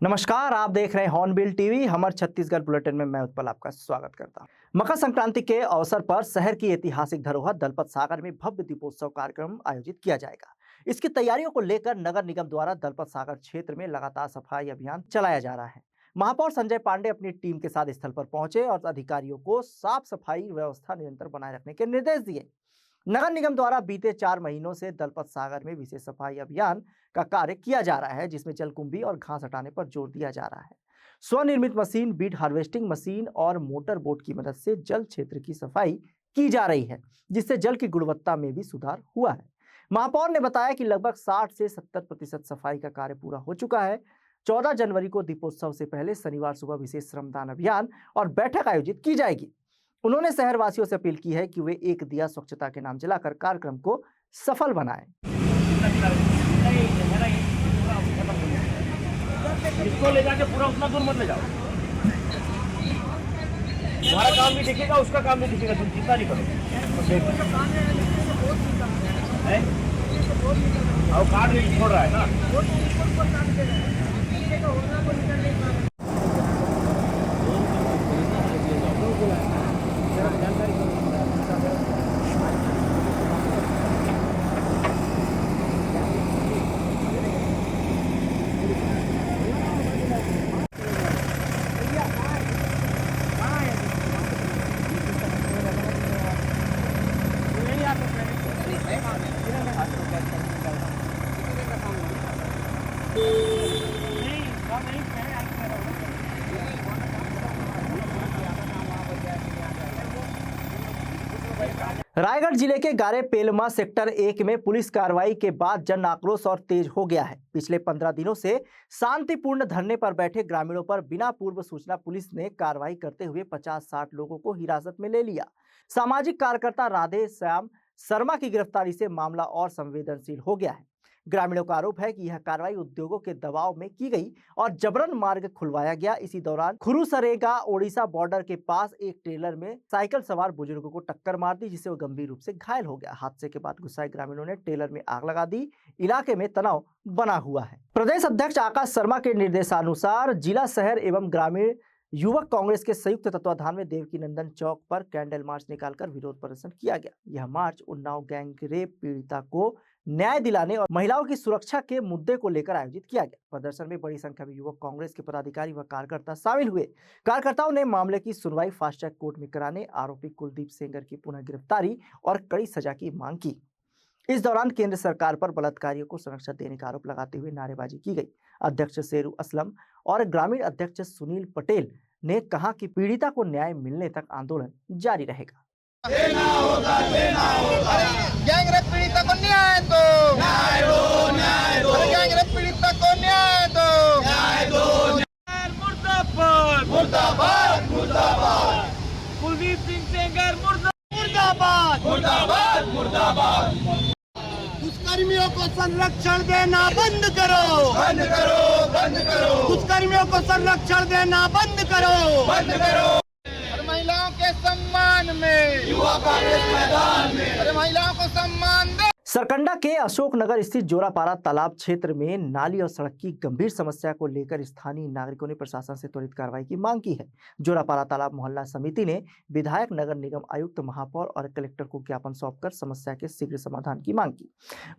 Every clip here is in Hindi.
नमस्कार, आप देख रहे हैं हॉर्नबिल टीवी। हमर छत्तीसगढ़ बुलेटिन में मैं उत्पल आपका स्वागत करता हूं। मकर संक्रांति के अवसर पर शहर की ऐतिहासिक धरोहर दलपत सागर में भव्य दीपोत्सव कार्यक्रम आयोजित किया जाएगा। इसकी तैयारियों को लेकर नगर निगम द्वारा दलपत सागर क्षेत्र में लगातार सफाई अभियान चलाया जा रहा है। महापौर संजय पांडे अपनी टीम के साथ स्थल पर पहुंचे और अधिकारियों को साफ सफाई व्यवस्था निरंतर बनाए रखने के निर्देश दिए। नगर निगम द्वारा बीते 4 महीनों से दलपत सागर में विशेष सफाई अभियान का कार्य किया जा रहा है, जिसमें जलकुंभी और घास हटाने पर जोर दिया जा रहा है। स्वनिर्मित मशीन, बीट हार्वेस्टिंग मशीन और मोटर बोट की मदद से जल क्षेत्र की सफाई की जा रही है, जिससे जल की गुणवत्ता में भी सुधार हुआ है। महापौर ने बताया कि लगभग 60 से 70% सफाई का कार्य पूरा हो चुका है। 14 जनवरी को दीपोत्सव से पहले शनिवार सुबह विशेष श्रमदान अभियान और बैठक आयोजित की जाएगी। उन्होंने शहरवासियों से अपील की है कि वे एक दिया स्वच्छता के नाम जलाकर कार्यक्रम को सफल बनाएं। इसको ले जाके पूरा उतना दूर मत ले जाओ। तुम्हारा काम भी दिखेगा, उसका काम भी दिखेगा, तुम चिंता नहीं करो। और कार्ड भी छोड़ रहा है ना। रायगढ़ जिले के गारे पेलमा सेक्टर 1 में पुलिस कार्रवाई के बाद जन आक्रोश और तेज हो गया है। पिछले 15 दिनों से शांतिपूर्ण धरने पर बैठे ग्रामीणों पर बिना पूर्व सूचना पुलिस ने कार्रवाई करते हुए 50-60 लोगों को हिरासत में ले लिया। सामाजिक कार्यकर्ता राधे श्याम शर्मा की गिरफ्तारी से मामला और संवेदनशील हो गया है। ग्रामीणों का आरोप है कि यह कार्रवाई उद्योगों के दबाव में की गई और जबरन मार्ग खुलवाया गया। इसी दौरान खुरुसरेगा ओडिशा बॉर्डर के पास एक ट्रेलर में साइकिल सवार बुजुर्ग को टक्कर मार दी, जिससे वो गंभीर रूप से घायल हो गया। हादसे के बाद गुस्साए ग्रामीणों ने ट्रेलर में आग लगा दी। इलाके में तनाव बना हुआ है। प्रदेश अध्यक्ष आकाश शर्मा के निर्देशानुसार जिला, शहर एवं ग्रामीण युवक कांग्रेस के संयुक्त तत्वाधान में देवकी नंदन चौक पर कैंडल मार्च निकालकर विरोध प्रदर्शन किया गया। यह मार्च उन्नाव गैंग रेप पीड़िता को न्याय दिलाने और महिलाओं की सुरक्षा के मुद्दे को लेकर आयोजित किया गया। प्रदर्शन में बड़ी संख्या में युवक कांग्रेस के पदाधिकारी व कार्यकर्ता शामिल हुए। कार्यकर्ताओं ने मामले की सुनवाई फास्ट ट्रैक कोर्ट में कराने, आरोपी कुलदीप सेंगर की पुनः गिरफ्तारी और कड़ी सजा की मांग की। इस दौरान केंद्र सरकार पर बलात्कारियों को संरक्षण देने का आरोप लगाते हुए नारेबाजी की गई। अध्यक्ष शेरू असलम और ग्रामीण अध्यक्ष सुनील पटेल ने कहा कि पीड़िता को न्याय मिलने तक आंदोलन जारी रहेगा। देना होगा, देना होगा। गैंग रेप पीड़िता को न्याय दो, न्याय दो, न्याय दो। गैंग रेप पीड़िता को न्याय दो, न्याय दो। मुर्दाबाद, मुर्दाबाद, मुर्दाबाद। कुलदीप सिंह सेंगर मुर्दाबाद, मुर्दाबाद, मुर्दाबाद। दुष्कर्मियों को संरक्षण देना बंद करो, बंद करो, बंद करो। दुष्कर्मियों को संरक्षण देना बंद करो, बंद करो। महिलाओं के सम्मान में युवा कांग्रेस मैदान में, अरे महिलाओं को सम्मान दे। सरकंडा के अशोकनगर स्थित जोरापारा तालाब क्षेत्र में नाली और सड़क की गंभीर समस्या को लेकर स्थानीय नागरिकों ने प्रशासन से त्वरित कार्रवाई की मांग की है। जोरापारा तालाब मोहल्ला समिति ने विधायक, नगर निगम आयुक्त, महापौर और कलेक्टर को ज्ञापन सौंपकर समस्या के शीघ्र समाधान की मांग की।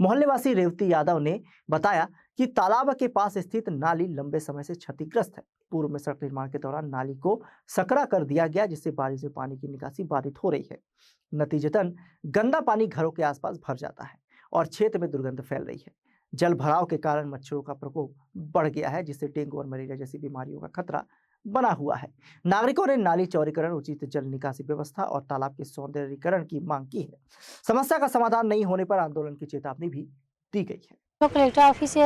मोहल्लेवासी रेवती यादव ने बताया कि तालाब के पास स्थित नाली लंबे समय से क्षतिग्रस्त है। पूर्व में सड़क निर्माण के दौरान नाली को सकरा कर दिया गया, जिससे बारिश में पानी की निकासी बाधित हो रही है। नतीजतन गंदा पानी घरों के आसपास भर जाता है और क्षेत्र में दुर्गंध फैल रही है। जल भराव के कारण मच्छरों का प्रकोप बढ़ गया है, जिससे डेंगू और मलेरिया जैसी बीमारियों का खतरा बना हुआ है। नागरिकों ने नाली चौड़ीकरण, उचित जल निकासी व्यवस्था और तालाब के सौंदर्यीकरण की मांग की है। समस्या का समाधान नहीं होने पर आंदोलन की चेतावनी भी दी गई है। तो कलेक्टर ऑफिस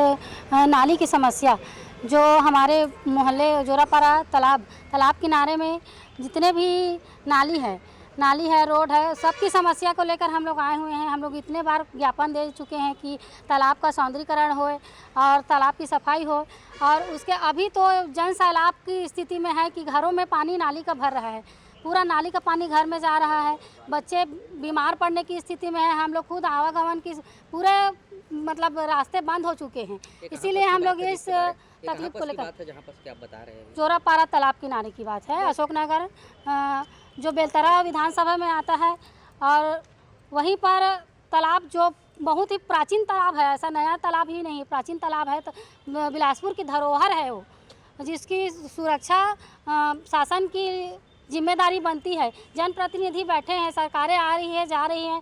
नाली की समस्या जो हमारे मोहल्ले जोरापारा तालाब किनारे में जितने भी नाली है, रोड है, सबकी समस्या को लेकर हम लोग आए हुए हैं। हम लोग इतने बार ज्ञापन दे चुके हैं कि तालाब का सौंदर्यीकरण होए और तालाब की सफाई हो। और उसके अभी तो जन सैलाब की स्थिति में है कि घरों में पानी नाली का भर रहा है, पूरा नाली का पानी घर में जा रहा है। बच्चे बीमार पड़ने की स्थिति में है। हम लोग खुद आवागमन की पूरे रास्ते बंद हो चुके हैं। इसीलिए हम लोग इस तकलीफ को लेकर। बात है जहाँ पर क्या आप बता रहे हैं? जोरापारा तालाब किनारे की बात है, अशोकनगर जो बेलतरा विधानसभा में आता है। और वहीं पर तालाब जो बहुत ही प्राचीन तालाब है, ऐसा नया तालाब ही नहीं, प्राचीन तालाब है। तो बिलासपुर की धरोहर है वो, जिसकी सुरक्षा शासन की जिम्मेदारी बनती है। जनप्रतिनिधि बैठे हैं, सरकारें आ रही है जा रही हैं,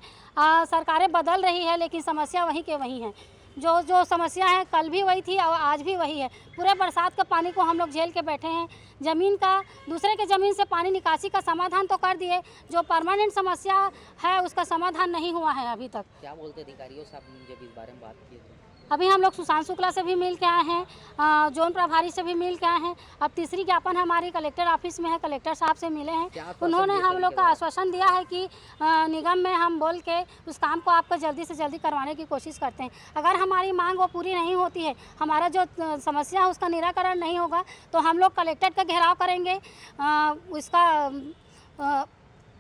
सरकारें बदल रही है, लेकिन समस्या वहीं के वहीं है। जो समस्या है कल भी वही थी और आज भी वही है। पूरे बरसात का पानी को हम लोग झेल के बैठे हैं। ज़मीन का दूसरे के ज़मीन से पानी निकासी का समाधान तो कर दिए, जो परमानेंट समस्या है उसका समाधान नहीं हुआ है अभी तक। क्या बोलते अधिकारियों साहब जब इस बारे में बात की तो? अभी हम लोग सुशांत शुक्ला से भी मिल के आए हैं, जोन प्रभारी से भी मिल के आए हैं। अब तीसरी ज्ञापन हमारी कलेक्टर ऑफिस में है, कलेक्टर साहब से मिले हैं। उन्होंने हम लोग का आश्वासन दिया है कि निगम में हम बोल के उस काम को आपको जल्दी से जल्दी करवाने की कोशिश करते हैं। अगर हमारी मांग वो पूरी नहीं होती है, हमारा जो समस्या है उसका निराकरण नहीं होगा, तो हम लोग कलेक्टर का घेराव करेंगे,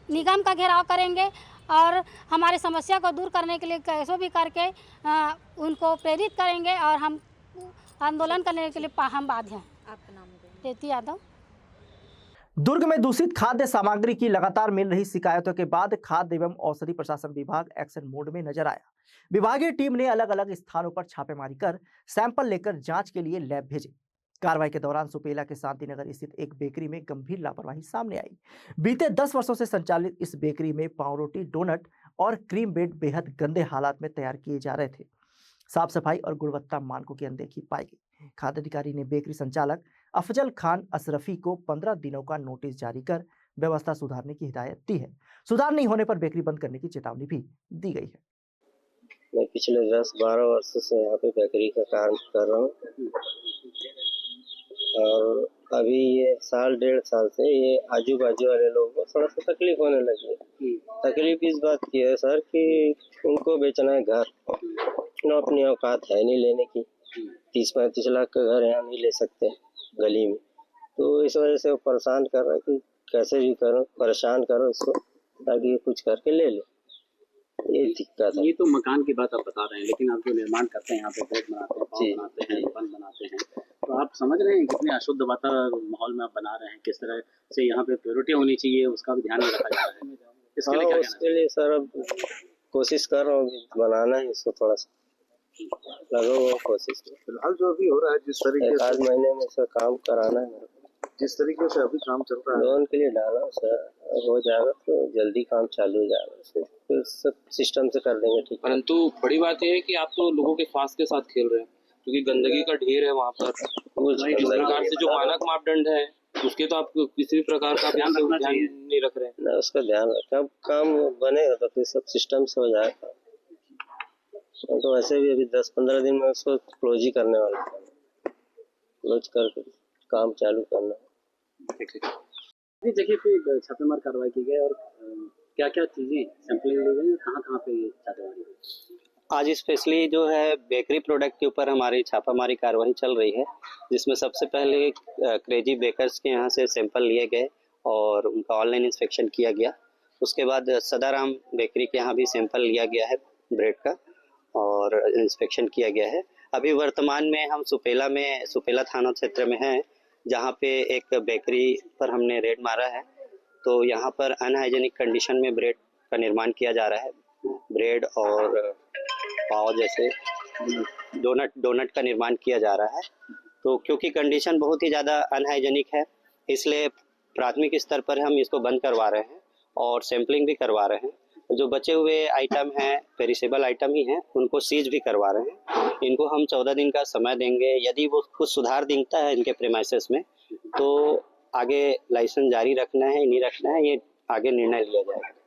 निगम का घेराव करेंगे और हमारे समस्या को दूर करने के लिए कैसे भी करके उनको प्रेरित करेंगे और हम आंदोलन करने के लिए हम बाध्य हैं। आपका नाम प्रीति यादव। दुर्ग में दूषित खाद्य सामग्री की लगातार मिल रही शिकायतों के बाद खाद्य एवं औषधि प्रशासन विभाग एक्शन मोड में नजर आया। विभागीय टीम ने अलग अलग स्थानों पर छापेमारी कर सैंपल लेकर जांच के लिए लैब भेजे। कार्रवाई के दौरान सुपेला के शांतिनगर स्थित एक बेकरी में गंभीर लापरवाही सामने आई। बीते 10 वर्षों से संचालित इस बेकरी में पाव रोटी, डोनट और क्रीम ब्रेड बेहद गंदे हालात में तैयार किए जा रहे थे। साफ सफाई और गुणवत्ता मानकों की अनदेखी पाई गई। खाद्य अधिकारी ने बेकरी संचालक अफजल खान अशरफी को 15 दिनों का नोटिस जारी कर व्यवस्था सुधारने की हिदायत दी है। सुधार नहीं होने पर बेकरी बंद करने की चेतावनी भी दी गई है। मैं पिछले 10-12 वर्षों से यहाँ पे बेकरी का काम कर रहा हूँ और अभी ये 1.5 साल से ये आजू बाजू वाले लोगों को थोड़ा सा तकलीफ होने लगी है। तकलीफ इस बात की है सर कि उनको बेचना है घर, न अपनी औकात है नहीं लेने की। 30-35 लाख का घर यहाँ नहीं ले सकते गली में, तो इस वजह से वो परेशान कर रहा है कि कैसे भी करो, परेशान करो इसको ताकि ये कुछ करके ले ले। ये दिक्कत है। ये तो मकान की बात आप बता रहे हैं, लेकिन आप जो निर्माण करते हैं यहाँ पे ब्रेड बनाते हैं, पाव बनाते हैं, बन बनाते हैं, तो आप समझ रहे हैं कितने अशुद्ध वातावरण माहौल में आप बना रहे हैं, किस तरह से यहाँ पे प्योरिटी होनी चाहिए उसका भी ध्यान नहीं रखा जा रहा है। इसके लिए क्या उसके लिए सर अब कोशिश कर रहा हूँ बनाना है इसको, थोड़ा सा लगा हुआ कोशिश। फिलहाल जो अभी हो रहा है जिस तरीके से 1 महीने में सर काम कराना है, जिस तरीके से अभी काम चल रहा है लोन के लिए डाला सर, हो जाएगा तो जल्दी काम चालू हो जाएगा, फिर सब सिस्टम से कर देंगे ठीक। परंतु बड़ी बात यह है कि आप तो लोगों के स्वास्थ्य के साथ खेल रहे हैं, क्योंकि गंदगी का ढेर है वहाँ पर। इस प्रकार से जो मानक मापदंड है उसके तो आप किसी भी प्रकार का ध्यान नहीं रख रहे हैं ना, उसका ध्यान रखें। काम बनेगा तो फिर सब सिस्टम से हो जाएगा। तो वैसे भी अभी 10-15 दिन में उसको क्लोज ही करने वाला है, क्लोज करके काम चालू करना है। इस जगह पे छापेमार कार्रवाई की गई और क्या क्या चीजें सैंपलिंग ली गई, कहाँ पे छापेमारी हुई? आज स्पेशली जो है बेकरी प्रोडक्ट के ऊपर हमारी छापामारी कार्रवाई चल रही है, जिसमें सबसे पहले क्रेजी बेकर्स के यहाँ से सैंपल लिए गए और उनका ऑनलाइन इंस्पेक्शन किया गया। उसके बाद सदाराम बेकरी के यहाँ भी सैंपल लिया गया है ब्रेड का और इंस्पेक्शन किया गया है। अभी वर्तमान में हम सुपेला थाना क्षेत्र में हैं, जहाँ पे एक बेकरी पर हमने रेड मारा है। तो यहाँ पर अनहाइजेनिक कंडीशन में ब्रेड का निर्माण किया जा रहा है। ब्रेड और पाव जैसे डोनट का निर्माण किया जा रहा है। तो क्योंकि कंडीशन बहुत ही ज़्यादा अनहाइजेनिक है, इसलिए प्राथमिक स्तर पर हम इसको बंद करवा रहे हैं और सैंपलिंग भी करवा रहे हैं। जो बचे हुए आइटम हैं, पेरिसेबल आइटम ही हैं, उनको सीज भी करवा रहे हैं। इनको हम 14 दिन का समय देंगे। यदि वो कुछ सुधार दिखता है इनके प्रेमाइसेस में, तो आगे लाइसेंस जारी रखना है नहीं रखना है, ये आगे निर्णय लिया जाएगा।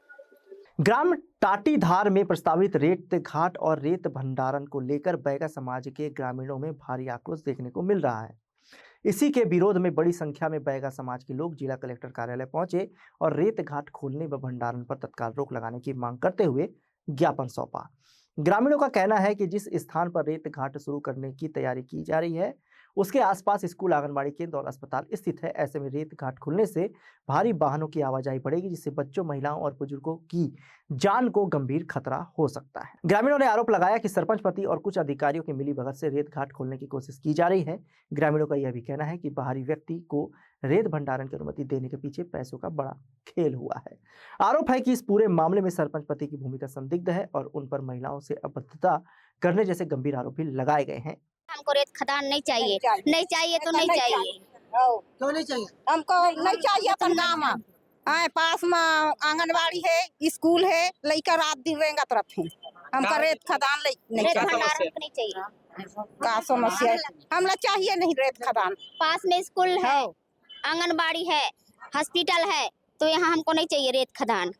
ग्राम टाटीधार में प्रस्तावित रेत घाट और रेत भंडारण को लेकर बैगा समाज के ग्रामीणों में भारी आक्रोश देखने को मिल रहा है। इसी के विरोध में बड़ी संख्या में बैगा समाज के लोग जिला कलेक्टर कार्यालय पहुंचे और रेत घाट खोलने व भंडारण पर तत्काल रोक लगाने की मांग करते हुए ज्ञापन सौंपा। ग्रामीणों का कहना है कि जिस स्थान पर रेत घाट शुरू करने की तैयारी की जा रही है, उसके आसपास स्कूल, आंगनबाड़ी केंद्र और अस्पताल स्थित है। ऐसे में रेत घाट खुलने से भारी वाहनों की आवाजाही बढ़ेगी, जिससे बच्चों, महिलाओं और बुजुर्गों की जान को गंभीर खतरा हो सकता है। ग्रामीणों ने आरोप लगाया कि सरपंच पति और कुछ अधिकारियों की मिलीभगत से रेत घाट खोलने की कोशिश की जा रही है। ग्रामीणों का यह भी कहना है कि बाहरी व्यक्ति को रेत भंडारण की अनुमति देने के पीछे पैसों का बड़ा खेल हुआ है। आरोप है कि इस पूरे मामले में सरपंच पति की भूमिका संदिग्ध है और उन पर महिलाओं से अभद्रता करने जैसे गंभीर आरोप भी लगाए गए हैं। हमको रेत खदान नहीं चाहिए, नहीं चाहिए तो नहीं चाहिए। क्यों नहीं चाहिए? हमको नहीं चाहिए अपन गाँव में। पास में आंगनबाड़ी है, स्कूल है, लड़का रात दिन रहेंगे तरफ है। हमको रेत खदान नहीं रेत चाहिए। भंडारण नहीं चाहिए। का समस्या है? हमला चाहिए नहीं रेत खदान। पास में स्कूल है, आंगनबाड़ी है, हॉस्पिटल है, तो यहाँ हमको नहीं चाहिए रेत खदान।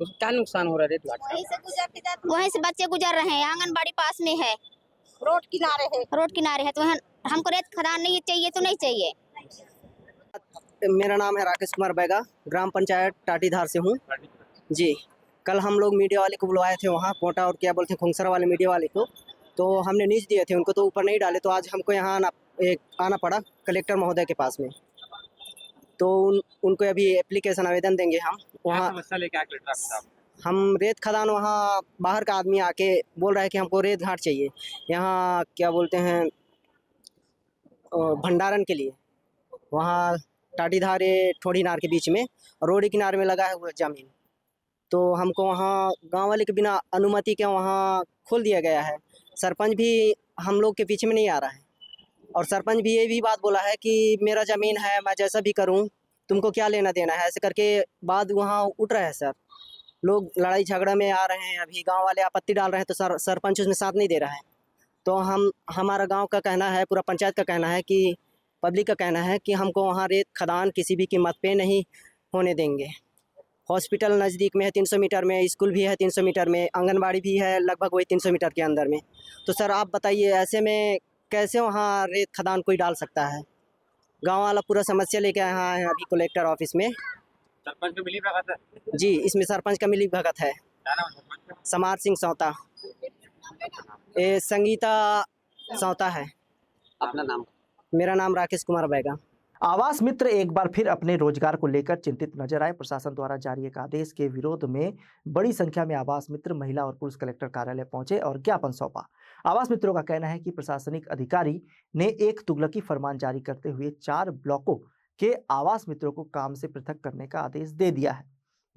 क्या नुकसान हो रहा है रेत घाट? वहीं से बच्चे गुजर रहे हैं। आंगनबाड़ी पास में है, रोड किनारे है। रोड किनारे है, तो हमको रेत खदान नहीं चाहिए तो नहीं चाहिए। मेरा नाम है राकेश कुमार बैगा, ग्राम पंचायत टाटीधार से हूँ जी। कल हम लोग मीडिया वाले को बुलवाए थे वहाँ, कोटा और क्या बोलते हैं खोंगसरा वाले मीडिया वाले को, तो हमने न्यूज़ दिए थे उनको, तो ऊपर नहीं डाले, तो आज हमको यहाँ आना पड़ा कलेक्टर महोदय के पास में। तो उनको अभी एप्लीकेशन आवेदन देंगे हम वहाँ। हम रेत खदान, वहाँ बाहर का आदमी आके बोल रहा है कि हमको रेत घाट चाहिए यहाँ, क्या बोलते हैं, भंडारण के लिए। वहाँ टाटीधार ठोड़ीनार के बीच में रोड किनारे में लगा है वो ज़मीन, तो हमको वहाँ गांव वाले के बिना अनुमति के वहाँ खोल दिया गया है। सरपंच भी हम लोग के पीछे में नहीं आ रहा है, और सरपंच भी ये भी बात बोला है कि मेरा ज़मीन है, मैं जैसा भी करूँ, तुमको क्या लेना देना है, ऐसे करके बात वहाँ उठ रहा है। सर, लोग लड़ाई झगड़ा में आ रहे हैं, अभी गांव वाले आपत्ति डाल रहे हैं, तो सरपंच उसमें साथ नहीं दे रहा है। तो हमारा गांव का कहना है, पूरा पंचायत का कहना है, कि पब्लिक का कहना है कि हमको वहाँ रेत खदान किसी भी कीमत पे नहीं होने देंगे। हॉस्पिटल नज़दीक में है 300 मीटर में, स्कूल भी है 300 मीटर में, आंगनबाड़ी भी है लगभग वही 300 मीटर के अंदर में। तो सर आप बताइए, ऐसे में कैसे वहाँ रेत खदान कोई डाल सकता है? गांव वाला पूरा समस्या लेके आया है अभी कलेक्टर ऑफिस में। सरपंच का मिली भगत है जी, इसमें सरपंच का मिली भगत है। समार सिंह सौता, ये संगीता सौता है। अपना नाम? मेरा नाम राकेश कुमार बैगा। आवास मित्र एक बार फिर अपने रोजगार को लेकर चिंतित नजर आए। प्रशासन द्वारा जारी एक आदेश के विरोध में बड़ी संख्या में आवास मित्र महिला और पुरुष कलेक्टर कार्यालय पहुंचे और ज्ञापन सौंपा। आवास मित्रों का कहना है कि प्रशासनिक अधिकारी ने एक तुगलकी फरमान जारी करते हुए 4 ब्लॉकों के आवास मित्रों को काम से पृथक करने का आदेश दे दिया है,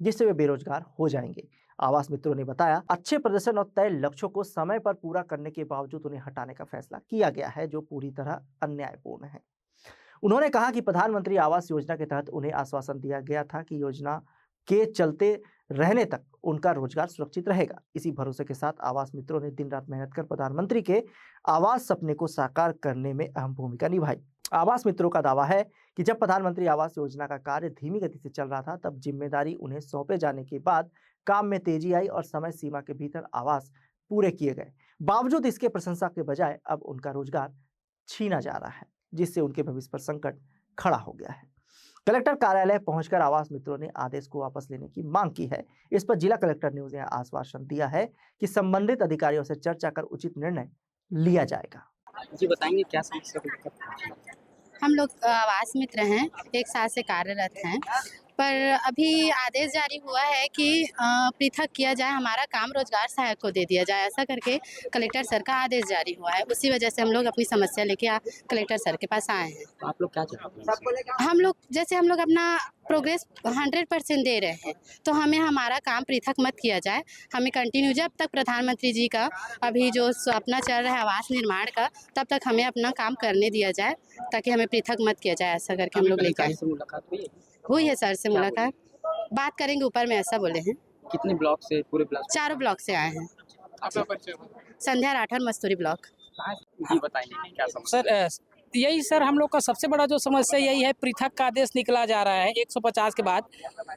जिससे वे बेरोजगार हो जाएंगे। आवास मित्रों ने बताया, अच्छे प्रदर्शन और तय लक्ष्यों को समय पर पूरा करने के बावजूद उन्हें हटाने का फैसला किया गया है, जो पूरी तरह अन्यायपूर्ण है। उन्होंने कहा कि प्रधानमंत्री आवास योजना के तहत उन्हें आश्वासन दिया गया था कि योजना के चलते रहने तक उनका रोजगार सुरक्षित रहेगा। इसी भरोसे के साथ आवास मित्रों ने दिन रात मेहनत कर प्रधानमंत्री के आवास सपने को साकार करने में अहम भूमिका निभाई। आवास मित्रों का दावा है कि जब प्रधानमंत्री आवास योजना का कार्य धीमी गति से चल रहा था, तब जिम्मेदारी उन्हें सौंपे जाने के बाद काम में तेजी आई और समय सीमा के भीतर आवास पूरे किए गए। बावजूद इसके प्रशंसा के बजाय अब उनका रोजगार छीना जा रहा है, जिससे उनके भविष्य पर संकट खड़ा हो गया है। कलेक्टर कार्यालय पहुंचकर आवास मित्रों ने आदेश को वापस लेने की मांग की है। इस पर जिला कलेक्टर ने उन्हें आश्वासन दिया है कि संबंधित अधिकारियों से चर्चा कर उचित निर्णय लिया जाएगा। जी बताएंगे क्या समस्या? हम लोग आवास मित्र हैं, 1 साल से कार्यरत हैं, पर अभी आदेश जारी हुआ है कि पृथक किया जाए, हमारा काम रोजगार सहायक को दे दिया जाए, ऐसा करके कलेक्टर सर का आदेश जारी हुआ है। उसी वजह से हम लोग अपनी समस्या लेके कलेक्टर सर के पास आए हैं। तो आप लोग क्या चाहते हैं? हम लोग अपना प्रोग्रेस 100% दे रहे हैं, तो हमें हमारा काम पृथक मत किया जाए। हमें कंटिन्यू, जब तक प्रधानमंत्री जी का अभी जो सपना चल रहा है आवास निर्माण का, तब तक हमें अपना काम करने दिया जाए, ताकि हमें पृथक मत किया जाए। ऐसा करके हम लोग लेकर मुलाकात हुई है सर से मुलाकात, बात करेंगे ऊपर में, ऐसा बोले हैं। कितने ब्लॉक से? पूरे ब्लॉक? 4 ब्लॉक से आए हैं। संध्या राठौर, मस्तूरी ब्लॉक। जी बताइए क्या समस्या? सर यही सर हम लोग का सबसे बड़ा जो समस्या यही है, पृथक का आदेश निकला जा रहा है 150 के बाद।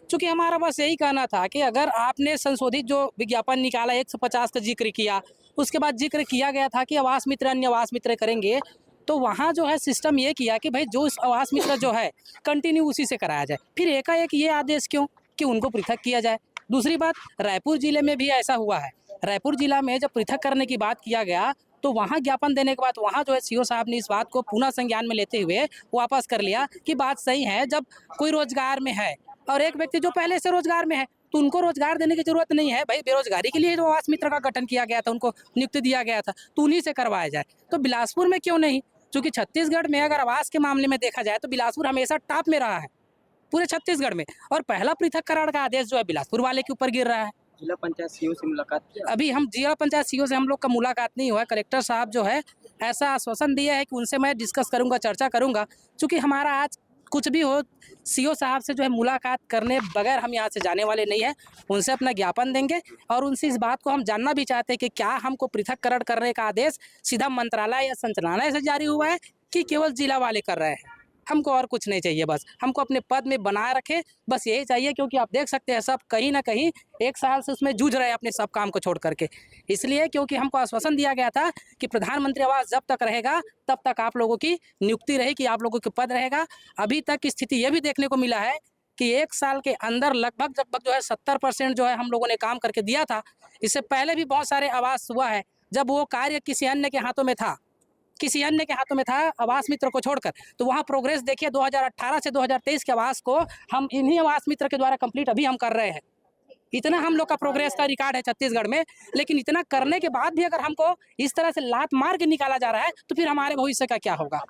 चूँकि हमारा बस यही कहना था कि अगर आपने संशोधित जो विज्ञापन निकाला 150 का जिक्र किया, उसके बाद जिक्र किया गया था कि आवास मित्र अन्य आवास मित्र करेंगे, तो वहाँ जो है सिस्टम ये किया कि भाई जो आवास मित्र जो है कंटिन्यू उसी से कराया जाए। फिर एकाएक ये आदेश क्यों कि उनको पृथक किया जाए? दूसरी बात, रायपुर जिले में भी ऐसा हुआ है। रायपुर जिला में जब पृथक करने की बात किया गया, तो वहाँ ज्ञापन देने के बाद वहाँ जो है सीओ साहब ने इस बात को पुनः संज्ञान में लेते हुए वापस कर लिया कि बात सही है, जब कोई रोजगार में है और एक व्यक्ति जो पहले से रोजगार में है तो उनको रोजगार देने की जरूरत नहीं है भाई। बेरोजगारी के लिए जो आवास मित्र का गठन किया गया था, उनको नियुक्ति दिया गया था, तो उन्हीं से करवाया जाए। तो बिलासपुर में क्यों नहीं? क्योंकि छत्तीसगढ़ में अगर आवास के मामले में देखा जाए तो बिलासपुर हमेशा टॉप में रहा है पूरे छत्तीसगढ़ में, और पहला पृथक्करण का आदेश जो है बिलासपुर वाले के ऊपर गिर रहा है। जिला पंचायत सीओ से मुलाकात किया? अभी हम जिला पंचायत सीओ से हम लोग का मुलाकात नहीं हुआ। कलेक्टर साहब जो है ऐसा आश्वासन दिया है कि उनसे मैं डिस्कस करूंगा, चर्चा करूंगा। क्योंकि हमारा आज कुछ भी हो, सीओ साहब से जो है मुलाकात करने बगैर हम यहाँ से जाने वाले नहीं है। उनसे अपना ज्ञापन देंगे और उनसे इस बात को हम जानना भी चाहते हैं कि क्या हमको पृथक्करण करने का आदेश सीधा मंत्रालय या संचालनालय से जारी हुआ है कि केवल जिला वाले कर रहे हैं। हमको और कुछ नहीं चाहिए, बस हमको अपने पद में बनाए रखे, बस यही चाहिए। क्योंकि आप देख सकते हैं सब कहीं ना कहीं 1 साल से उसमें जूझ रहे हैं अपने सब काम को छोड़ करके। इसलिए क्योंकि हमको आश्वासन दिया गया था कि प्रधानमंत्री आवास जब तक रहेगा तब तक आप लोगों की नियुक्ति रहेगी, आप लोगों के पद रहेगा। अभी तक की स्थिति ये भी देखने को मिला है कि 1 साल के अंदर लगभग जो है 70% जो है हम लोगों ने काम करके दिया था। इससे पहले भी बहुत सारे आवास हुआ है जब वो कार्य किसी अन्य के हाथों में था, आवास मित्र को छोड़कर। तो वहाँ प्रोग्रेस देखिए, 2018 से 2023 के आवास को हम इन्हीं आवास मित्र के द्वारा कंप्लीट अभी हम कर रहे हैं। इतना हम लोग का प्रोग्रेस का रिकॉर्ड है छत्तीसगढ़ में। लेकिन इतना करने के बाद भी अगर हमको इस तरह से लात मार के निकाला जा रहा है तो फिर हमारे भविष्य का क्या होगा?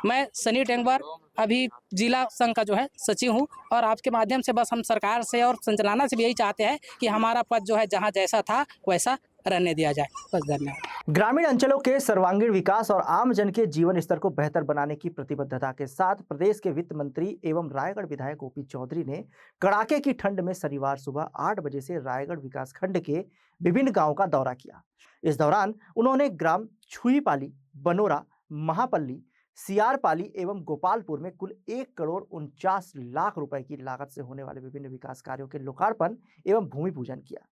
मैं सनी टेंगबर अभी जिला संघ का जो है सचिव हूँ, और आपके माध्यम से बस हम सरकार से और संचालना से भी यही चाहते हैं कि हमारा पद जो है जहाँ जैसा था वैसा रहने दिया जाए। बस धन्यवाद। ग्रामीण अंचलों के सर्वांगीण विकास और आम जन के जीवन स्तर को बेहतर बनाने की प्रतिबद्धता के साथ प्रदेश के वित्त मंत्री एवं रायगढ़ विधायक ओपी चौधरी ने कड़ाके की ठंड में शनिवार सुबह 8 बजे से रायगढ़ विकास खंड के विभिन्न गांवों का दौरा किया। इस दौरान उन्होंने ग्राम छुईपाली, बनोरा, महापल्ली, सियारपाली एवं गोपालपुर में कुल 1,49 लाख रुपए की लागत से होने वाले विभिन्न विकास कार्यों के लोकार्पण एवं भूमि पूजन किया,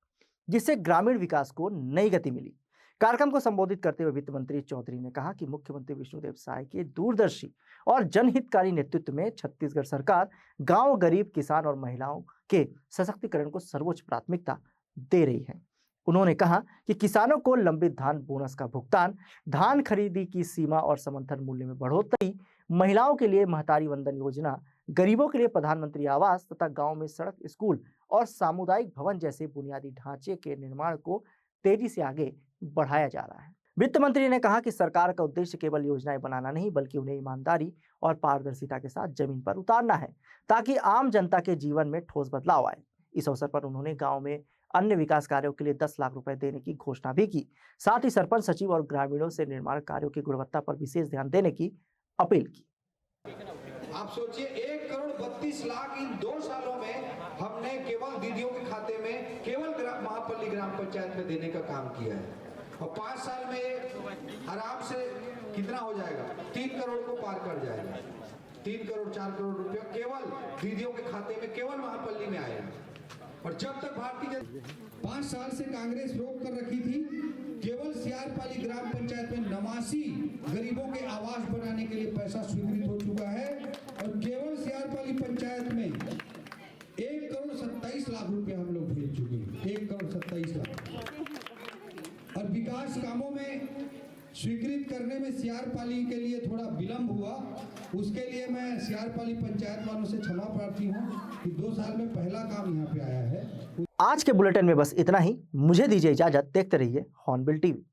जिससे ग्रामीण विकास को नई गति मिली। कार्यक्रम को संबोधित करते हुए वित्त मंत्री चौधरी ने कहा कि मुख्यमंत्री विष्णुदेव साय के दूरदर्शी और जनहितकारी नेतृत्व में छत्तीसगढ़ सरकार गांव, गरीब, किसान और महिलाओं के सशक्तिकरण को सर्वोच्च प्राथमिकता दे रही है। उन्होंने कहा कि किसानों को लंबित धान बोनस का भुगतान, धान खरीदी की सीमा और समर्थन मूल्य में बढ़ोतरी, महिलाओं के लिए महतारी वंदन योजना, गरीबों के लिए प्रधानमंत्री आवास तथा गांव में सड़क, स्कूल और सामुदायिक भवन जैसे बुनियादी ढांचे के निर्माण को तेजी से आगे बढ़ाया जा रहा है। वित्त मंत्री ने कहा कि सरकार का उद्देश्य केवल योजनाएं बनाना नहीं, बल्कि उन्हें ईमानदारी और पारदर्शिता के साथ जमीन पर उतारना है, ताकि आम जनता के जीवन में ठोस बदलाव आए। इस अवसर पर उन्होंने गांव में अन्य विकास कार्यों के लिए 10 लाख रुपए देने की घोषणा भी की। साथ ही सरपंच, सचिव और ग्रामीणों से निर्माण कार्यों की गुणवत्ता पर विशेष ध्यान देने की अपील की। आप सोचिए 1,32,00,000 इन 2 सालों में हमने केवल दीदियों के खाते में केवल महापल्ली ग्राम पंचायत में देने का काम किया है, और 5 साल में आराम से कितना हो जाएगा? 3 करोड़ को पार कर जाएगा। 3 करोड़ 4 करोड़ रुपया केवल दीदियों के खाते में केवल महापल्ली में आएगा। और जब तक भारतीय 5 साल से कांग्रेस रोक कर रखी थी, केवल सियारपाली ग्राम पंचायत में 89 गरीबों के आवास बनाने के लिए पैसा स्वीकृत हो चुका है, और केवल सियारपाली पंचायत में 1,27,00,000 रुपए हम लोग भेज चुके हैं। 1,27,00,000। और विकास कामों में स्वीकृत करने में सियारपाली के लिए थोड़ा विलंब हुआ, उसके लिए मैं सियारपाली पंचायत वालों से क्षमा प्रार्थी हूँ कि 2 साल में पहला काम यहाँ पे आया है। आज के बुलेटिन में बस इतना ही। मुझे दीजिए इजाजत। देखते रहिए हॉर्नबिल टीवी।